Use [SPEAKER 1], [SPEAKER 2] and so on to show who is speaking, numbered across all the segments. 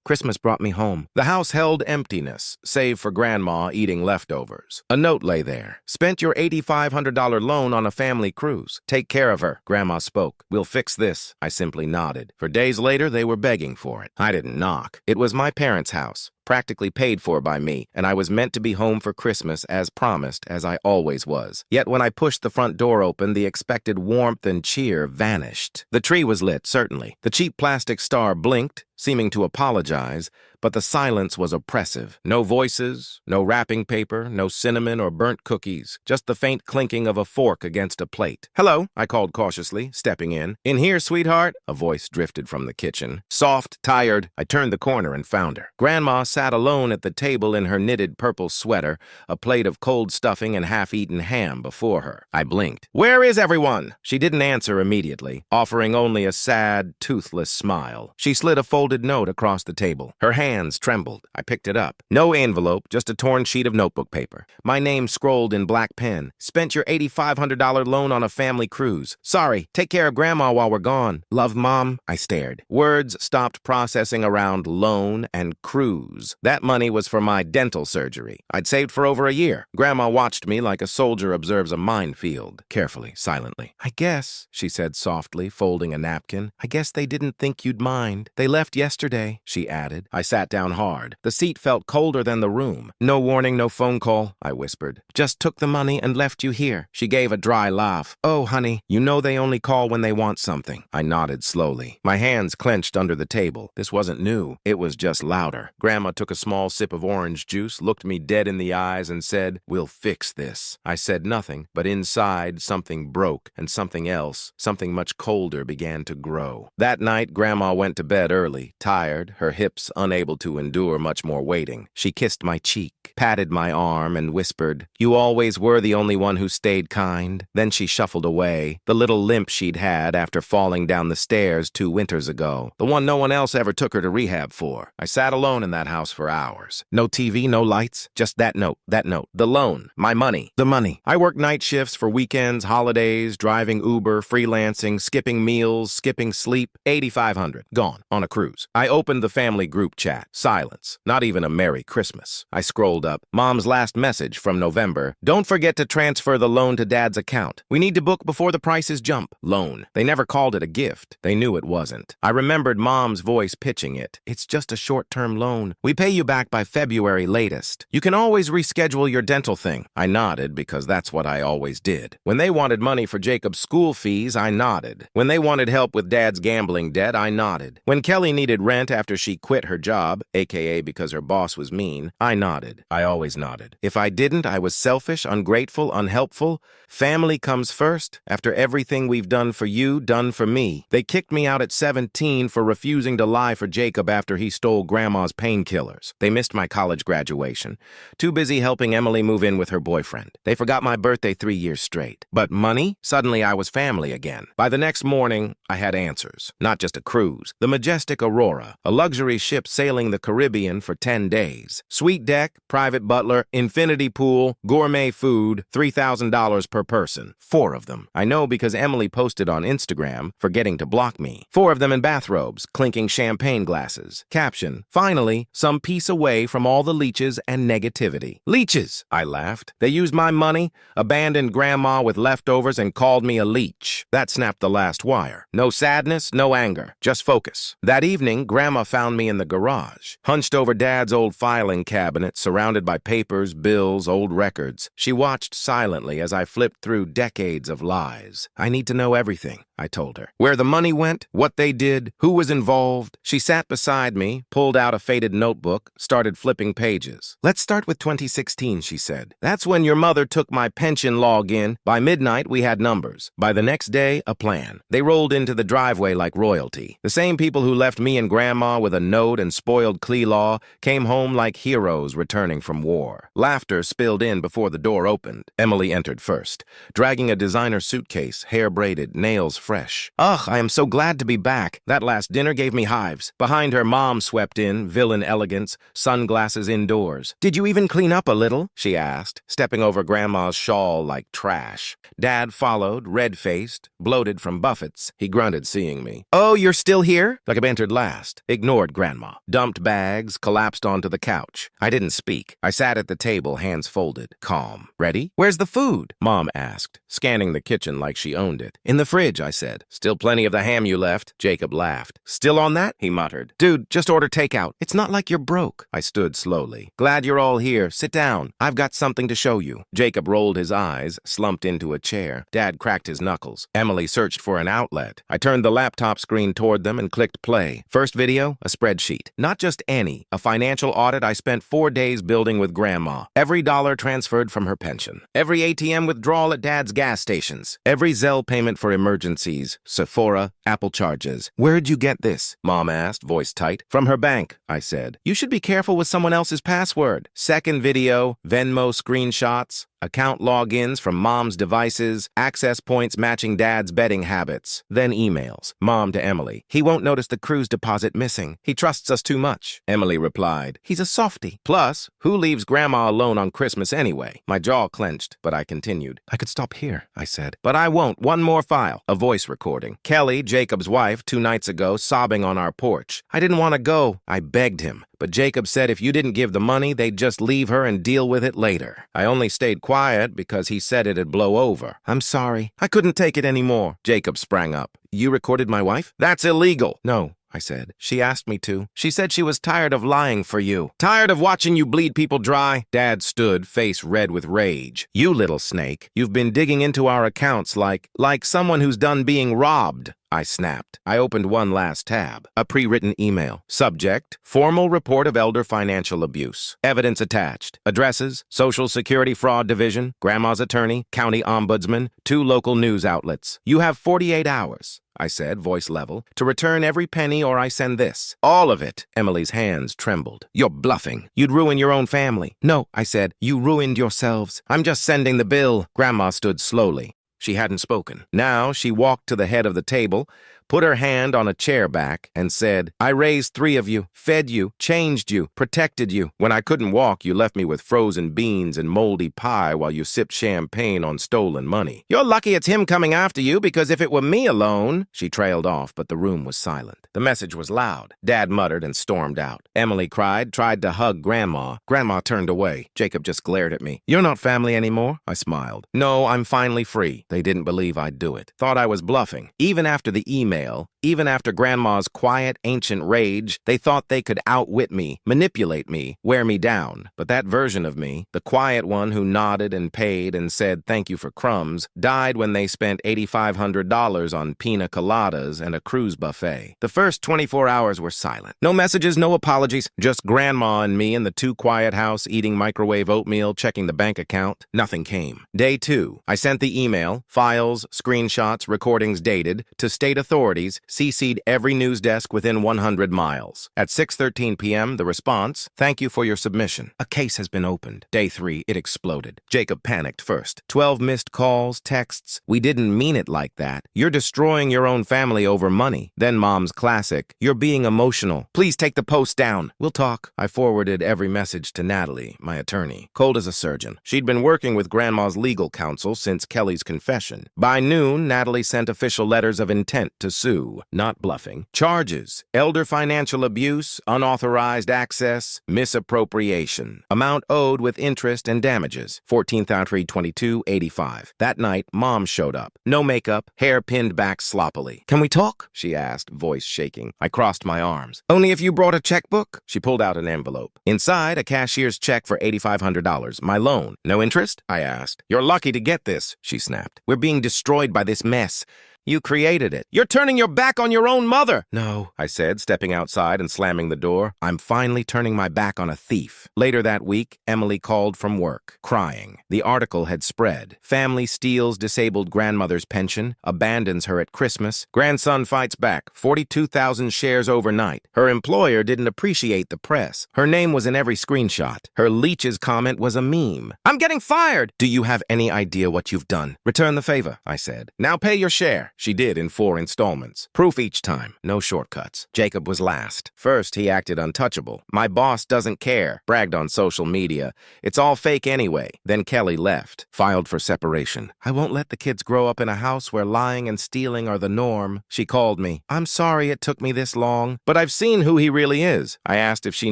[SPEAKER 1] Christmas brought me home. The house held emptiness, save for Grandma eating leftovers. A note lay there. Spent your $8,500 loan on a family cruise. Take care of her, Grandma spoke. We'll fix this. I simply nodded. For days later, they were begging for it. I didn't knock. It was my parents' house, practically paid for by me, and I was meant to be home for Christmas as promised, as I always was. Yet when I pushed the front door open, the expected warmth and cheer vanished. The tree was lit, certainly. The cheap plastic star blinked, seeming to apologize, but the silence was oppressive. No voices, no wrapping paper, no cinnamon or burnt cookies, just the faint clinking of a fork against a plate. "Hello," I called cautiously, stepping in. "In here, sweetheart?" A voice drifted from the kitchen. Soft, tired, I turned the corner and found her. Grandma sat alone at the table in her knitted purple sweater, a plate of cold stuffing and half-eaten ham before her. I blinked. "Where is everyone?" She didn't answer immediately, offering only a sad, toothless smile. She slid a folded note across the table. Her hands trembled. I picked it up. No envelope, just a torn sheet of notebook paper. My name scrolled in black pen. "Spent your $8,500 loan on a family cruise. Sorry, take care of Grandma while we're gone. Love, Mom." I stared. Words stopped processing around loan and cruise. That money was for my dental surgery. I'd saved for over a year. Grandma watched me like a soldier observes a minefield, carefully, silently. "I guess," she said softly, folding a napkin, "I guess they didn't think you'd mind. They left yesterday," she added. I sat down hard. The seat felt colder than the room. "No warning, no phone call," I whispered. "Just took the money and left you here." She gave a dry laugh. "Oh, honey, you know they only call when they want something." I nodded slowly. My hands clenched under the table. This wasn't new. It was just louder. Grandma took a small sip of orange juice, looked me dead in the eyes, and said, "We'll fix this." I said nothing, but inside something broke, and something else, something much colder, began to grow. That night, Grandma went to bed early, tired, her hips unable to endure much more waiting. She kissed my cheek, patted my arm, and whispered, "You always were the only one who stayed kind." Then she shuffled away, the little limp she'd had after falling down the stairs 2 winters ago, the one no one else ever took her to rehab for. I sat alone in that house for hours. No TV, no lights, just that note, the loan, my money, the money. I worked night shifts for weekends, holidays, driving Uber, freelancing, skipping meals, skipping sleep. $8,500, gone, on a cruise. I opened the family group chat. Silence. Not even a Merry Christmas. I scrolled up. Mom's last message from November. "Don't forget to transfer the loan to Dad's account. We need to book before the prices jump." Loan. They never called it a gift. They knew it wasn't. I remembered Mom's voice pitching it. "It's just a short-term loan. We pay you back by February latest. You can always reschedule your dental thing." I nodded because that's what I always did. When they wanted money for Jacob's school fees, I nodded. When they wanted help with Dad's gambling debt, I nodded. When Kelly needed rent after she quit her job, aka because her boss was mean, I nodded. I always nodded. If I didn't, I was selfish, ungrateful, unhelpful. Family comes first. After everything we've done for you, done for me. They kicked me out at 17 for refusing to lie for Jacob after he stole Grandma's painkillers. They missed my college graduation. Too busy helping Emily move in with her boyfriend. They forgot my birthday 3 years straight. But money? Suddenly I was family again. By the next morning, I had answers. Not just a cruise. The majestic Aurora, a luxury ship sailing the Caribbean for 10 days. Suite deck, private butler, infinity pool, gourmet food, $3,000 per person. 4 of them. I know because Emily posted on Instagram, forgetting to block me. 4 of them in bathrobes, clinking champagne glasses. Caption, "Finally, some peace away from all the leeches and negativity." Leeches, I laughed. They used my money, abandoned Grandma with leftovers, and called me a leech. That snapped the last wire. No sadness, no anger, just focus. That evening, Grandma found me in the garage, hunched over Dad's old filing cabinet, surrounded by papers, bills, old records. She watched silently as I flipped through decades of lies. "I need to know everything," I told her. "Where the money went, what they did, who was involved." She sat beside me, pulled out a faded notebook, started flipping pages. "Let's start with 2016, she said. "That's when your mother took my pension login. By midnight, we had numbers. By the next day, a plan. They rolled into the driveway like royalty. The same people who left me and Grandma with a note and spoiled Clee-Law came home like heroes returning from war." Laughter spilled in before the door opened. Emily entered first, dragging a designer suitcase, hair braided, nails fresh. "Ugh, I am so glad to be back. That last dinner gave me hives." Behind her, Mom swept in, villain elegant elegance, sunglasses indoors. "Did you even clean up a little?" she asked, stepping over Grandma's shawl like trash. Dad followed, red-faced, bloated from buffets. He grunted, seeing me. "Oh, you're still here?" Jacob entered last, ignored Grandma, dumped bags, collapsed onto the couch. I didn't speak. I sat at the table, hands folded, calm. "Ready? Where's the food?" Mom asked, scanning the kitchen like she owned it. "In the fridge," I said. "Still plenty of the ham you left." Jacob laughed. "Still on that?" he muttered. "Dude, just order takeout. It's not like you're broke." I stood slowly. "Glad you're all here. Sit down. I've got something to show you." Jacob rolled his eyes, slumped into a chair. Dad cracked his knuckles. Emily searched for an outlet. I turned the laptop screen toward them and clicked play. First video, a spreadsheet. Not just any, a financial audit I spent 4 days building with Grandma. Every dollar transferred from her pension. Every ATM withdrawal at Dad's gas stations. Every Zelle payment for emergencies, Sephora, Apple charges. "Where'd you get this?" Mom asked, voice tight. "From her bank," I said. "You should be careful with someone else's password." Second video, Venmo screenshots. Account logins from Mom's devices, access points matching Dad's betting habits. Then emails. Mom to Emily. "He won't notice the cruise deposit missing. He trusts us too much." Emily replied, "He's a softie. Plus, who leaves Grandma alone on Christmas anyway?" My jaw clenched, but I continued. "I could stop here," I said. "But I won't. One more file." A voice recording. "Kelly, Jacob's wife, 2 nights ago, sobbing on our porch. I didn't want to go. I begged him. But Jacob said if you didn't give the money, they'd just leave her and deal with it later. I only stayed quiet because he said it'd blow over. I'm sorry. I couldn't take it anymore." Jacob sprang up. "You recorded my wife?" "That's illegal." "No," I said. "She asked me to. She said she was tired of lying for you. Tired of watching you bleed people dry." Dad stood, face red with rage. "You little snake. You've been digging into our accounts like someone who's done being robbed." I snapped. I opened one last tab. A pre-written email. Subject, formal report of elder financial abuse. Evidence attached. Addresses, Social Security Fraud Division, Grandma's attorney, county ombudsman, 2 local news outlets. "You have 48 hours. I said, voice level, "to return every penny or I send this." "All of it." Emily's hands trembled. "You're bluffing. You'd ruin your own family." "No," I said. "You ruined yourselves. I'm just sending the bill." Grandma stood slowly. She hadn't spoken. Now she walked to the head of the table, put her hand on a chair back, and said, "I raised 3 of you, fed you, changed you, protected you. When I couldn't walk, you left me with frozen beans and moldy pie while you sipped champagne on stolen money. You're lucky it's him coming after you, because if it were me alone—" She trailed off, but the room was silent. The message was loud. Dad muttered and stormed out. Emily cried, tried to hug Grandma. Grandma turned away. Jacob just glared at me. "You're not family anymore?" I smiled. "No, I'm finally free." They didn't believe I'd do it. Thought I was bluffing. Even after the email, even after Grandma's quiet, ancient rage, they thought they could outwit me, manipulate me, wear me down. But that version of me, the quiet one who nodded and paid and said thank you for crumbs, died when they spent $8,500 on pina coladas and a cruise buffet. The first 24 hours were silent. No messages, no apologies, just Grandma and me in the 2 quiet house eating microwave oatmeal, checking the bank account. Nothing came. Day 2, I sent the email, files, screenshots, recordings dated, to state authorities, CC'd every news desk within 100 miles. At 6:13 p.m., the response, "Thank you for your submission. A case has been opened." Day 3, it exploded. Jacob panicked first. 12 missed calls, texts. "We didn't mean it like that. You're destroying your own family over money." Then Mom's classic, "You're being emotional. Please take the post down. We'll talk." I forwarded every message to Natalie, my attorney, cold as a surgeon. She'd been working with Grandma's legal counsel since Kelly's confession. By noon, Natalie sent official letters of intent to sue, not bluffing. Charges: elder financial abuse, unauthorized access, misappropriation. Amount owed with interest and damages, $14,322.85. That night, Mom showed up. No makeup, hair pinned back sloppily. "Can we talk?" she asked, voice shaking. I crossed my arms. "Only if you brought a checkbook?" She pulled out an envelope. Inside, a cashier's check for $8,500. My loan. "No interest?" I asked. "You're lucky to get this," she snapped. "We're being destroyed by this mess. You created it. You're turning your back on your own mother." "No," I said, stepping outside and slamming the door. "I'm finally turning my back on a thief." Later that week, Emily called from work, crying. The article had spread. Family steals disabled grandmother's pension, abandons her at Christmas. Grandson fights back, 42,000 shares overnight. Her employer didn't appreciate the press. Her name was in every screenshot. Her leech's comment was a meme. "I'm getting fired." "Do you have any idea what you've done?" "Return the favor," I said. "Now pay your share." She did in 4 installments. Proof each time. No shortcuts. Jacob was last. First, he acted untouchable. My boss doesn't care. Bragged on social media. It's all fake anyway. Then Kelly left. Filed for separation. I won't let the kids grow up in a house where lying and stealing are the norm. She called me. I'm sorry it took me this long, but I've seen who he really is. I asked if she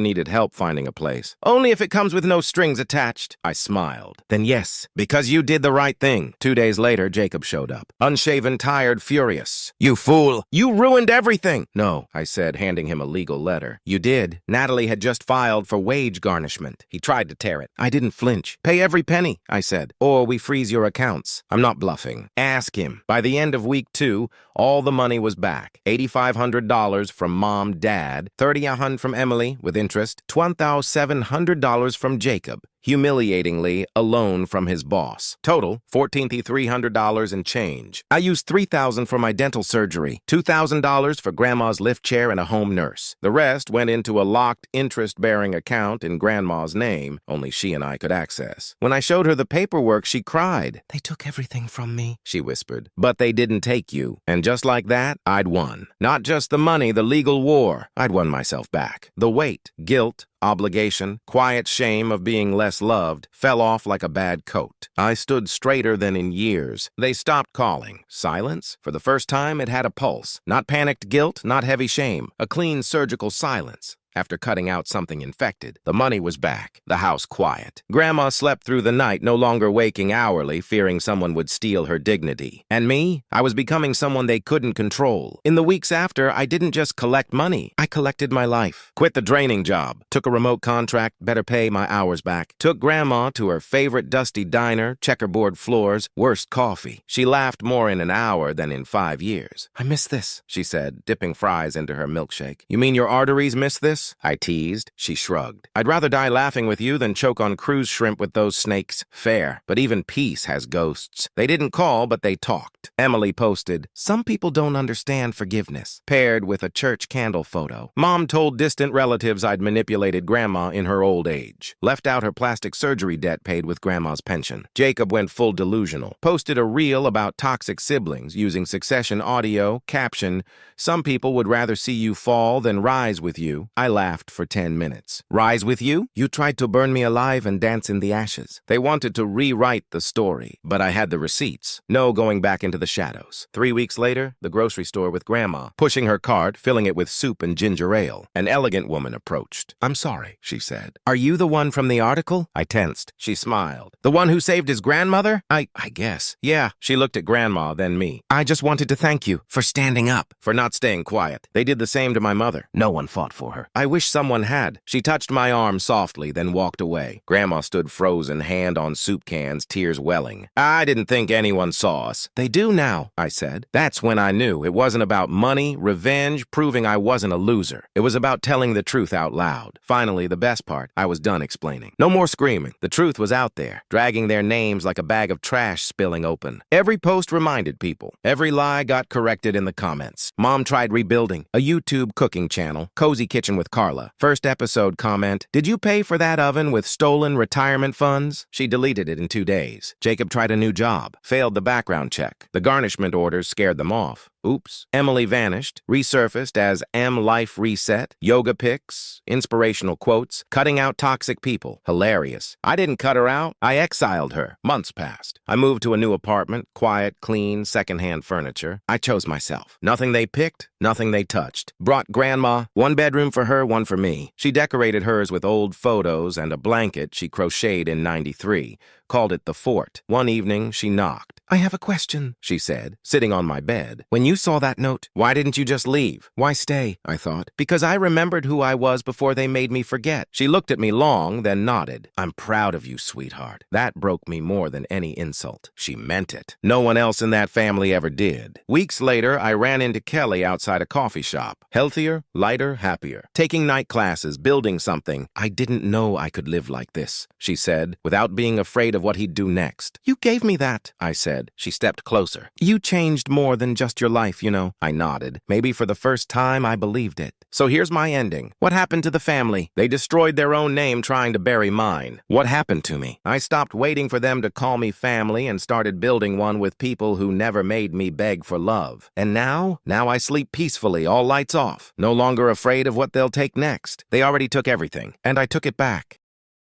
[SPEAKER 1] needed help finding a place. Only if it comes with no strings attached. I smiled. Then yes, because you did the right thing. 2 days later, Jacob showed up. Unshaven, tired, furious. You fool! You ruined everything! No, I said, handing him a legal letter. You did. Natalie had just filed for wage garnishment. He tried to tear it. I didn't flinch. Pay every penny, I said, or we freeze your accounts. I'm not bluffing. Ask him. By the end of week 2, all the money was back. $8,500 from Mom, Dad, $3,100 from Emily with interest, $1,700 from Jacob. Humiliatingly, a loan from his boss. Total, $1,400 and change. I used $3,000 for my dental surgery, $2,000 for Grandma's lift chair and a home nurse. The rest went into a locked, interest-bearing account in Grandma's name, only she and I could access. When I showed her the paperwork, she cried. They took everything from me, she whispered. But they didn't take you. And just like that, I'd won. Not just the money, the legal war. I'd won myself back. The weight, guilt, obligation, quiet shame of being less loved fell off like a bad coat. I stood straighter than in years. They stopped calling. Silence? For the first time, it had a pulse. Not panicked guilt, not heavy shame. A clean surgical silence. After cutting out something infected, the money was back, the house quiet. Grandma slept through the night, no longer waking hourly, fearing someone would steal her dignity. And me? I was becoming someone they couldn't control. In the weeks after, I didn't just collect money. I collected my life. Quit the draining job. Took a remote contract, better pay my hours back. Took Grandma to her favorite dusty diner, checkerboard floors, worst coffee. She laughed more in an hour than in 5 years. I miss this, she said, dipping fries into her milkshake. You mean your arteries miss this? I teased. She shrugged. I'd rather die laughing with you than choke on cruise shrimp with those snakes. Fair. But even peace has ghosts. They didn't call, but they talked. Emily posted, some people don't understand forgiveness, paired with a church candle photo. Mom told distant relatives I'd manipulated Grandma in her old age. Left out her plastic surgery debt paid with Grandma's pension. Jacob went full delusional. Posted a reel about toxic siblings using Succession audio, caption, some people would rather see you fall than rise with you. I laughed for 10 minutes. Rise with you? You tried to burn me alive and dance in the ashes. They wanted to rewrite the story, but I had the receipts. No going back into the shadows. 3 weeks later, the grocery store with Grandma, pushing her cart, filling it with soup and ginger ale. An elegant woman approached. I'm sorry, she said. Are you the one from the article? I tensed. She smiled. The one who saved his grandmother? I guess. Yeah. She looked at Grandma, then me. I just wanted to thank you for standing up, for not staying quiet. They did the same to my mother. No one fought for her. I wish someone had. She touched my arm softly, then walked away. Grandma stood frozen, hand on soup cans, tears welling. I didn't think anyone saw us. They do now, I said. That's when I knew it wasn't about money, revenge, proving I wasn't a loser. It was about telling the truth out loud. Finally, the best part, I was done explaining. No more screaming. The truth was out there, dragging their names like a bag of trash spilling open. Every post reminded people. Every lie got corrected in the comments. Mom tried rebuilding. A YouTube cooking channel, Cozy Kitchen with Carla. First episode comment, did you pay for that oven with stolen retirement funds? She deleted it in 2 days. Jacob tried a new job, failed the background check. The garnishment orders scared them off. Oops. Emily vanished, resurfaced as M Life Reset, yoga pics, inspirational quotes, cutting out toxic people. Hilarious. I didn't cut her out. I exiled her. Months passed. I moved to a new apartment, quiet, clean, secondhand furniture. I chose myself. Nothing they picked, nothing they touched. Brought Grandma, 1 bedroom for her, 1 for me. She decorated hers with old photos and a blanket she crocheted in '93. Called it the fort. One evening, she knocked. I have a question, she said, sitting on my bed. When you saw that note, why didn't you just leave? Why stay? I thought. Because I remembered who I was before they made me forget. She looked at me long, then nodded. I'm proud of you, sweetheart. That broke me more than any insult. She meant it. No one else in that family ever did. Weeks later, I ran into Kelly outside a coffee shop. Healthier, lighter, happier. Taking night classes, building something. I didn't know I could live like this, she said, without being afraid of what he'd do next. You gave me that, I said. said. She stepped closer. You changed more than just your life, you know. I nodded. Maybe for the first time, I believed it. So here's my ending. What happened to the family? They destroyed their own name trying to bury mine. What happened to me? I stopped waiting for them to call me family and started building one with people who never made me beg for love. And now I sleep peacefully, all lights off. No longer afraid of what they'll take next. They already took everything, and I took it back.